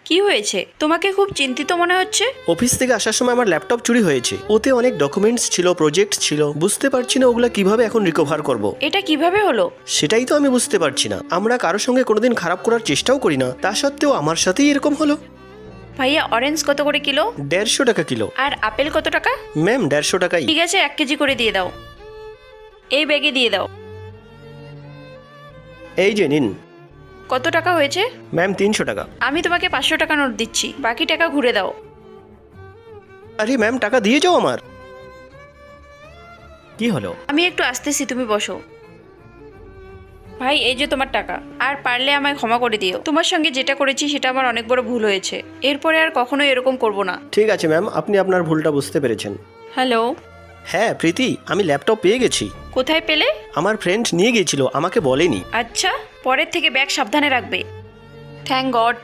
কি হয়েছে? তোমাকে খুব চিন্তিত মনে হচ্ছে। অফিস থেকে আসার সময় আমার ল্যাপটপ চুরি হয়েছে। ওতে অনেক ডকুমেন্টস ছিল, প্রজেক্ট ছিল। বুঝতে পারছি না ওগুলা কিভাবে এখন রিকভার করব। এটা কিভাবে হলো? সেটাই তো আমি বুঝতে পারছি না। আমরা কারোর সঙ্গে কোনোদিন খারাপ করার চেষ্টাও করি না, তা সত্ত্বেও আমার সাথেই এরকম হলো। ভাইয়া, অরেঞ্জ কত করে কিলো? 150 টাকা কিলো। আর আপেল কত টাকা? ম্যাম 150 টাকাই। ঠিক আছে, 1 কেজি করে দিয়ে দাও। এই ব্যাগে দিয়ে দাও। এই যে নিন। কত টাকা হয়েছে? ম্যাম 300 টাকা। আমি তোমাকে 500 টাকা নোট দিচ্ছি, বাকি টাকা ঘুরে দাও। আরে ম্যাম, টাকা দিয়ে যাও আমার। কি হলো? আমি একটু আসতেছি, তুমি বসো। ভাই, এই যে তোমার টাকা। আর পারলে আমায় ক্ষমা করে দিও। তোমার সঙ্গে যেটা করেছি সেটা আমার অনেক বড় ভুল হয়েছে। এরপরে আর কখনো এরকম করব না। ঠিক আছে ম্যাম, আপনি আপনার ভুলটা বুঝতে পেরেছেন। হ্যালো। হ্যাঁ প্রীতি, আমি ল্যাপটপ পেয়ে গেছি। কোথায় পেলে? আমার ফ্রেন্ড নিয়ে গিয়েছিল, আমাকে বলেনি। আচ্ছা, পরের থেকে ব্যাগ সাবধানে রাখবে। Thank god.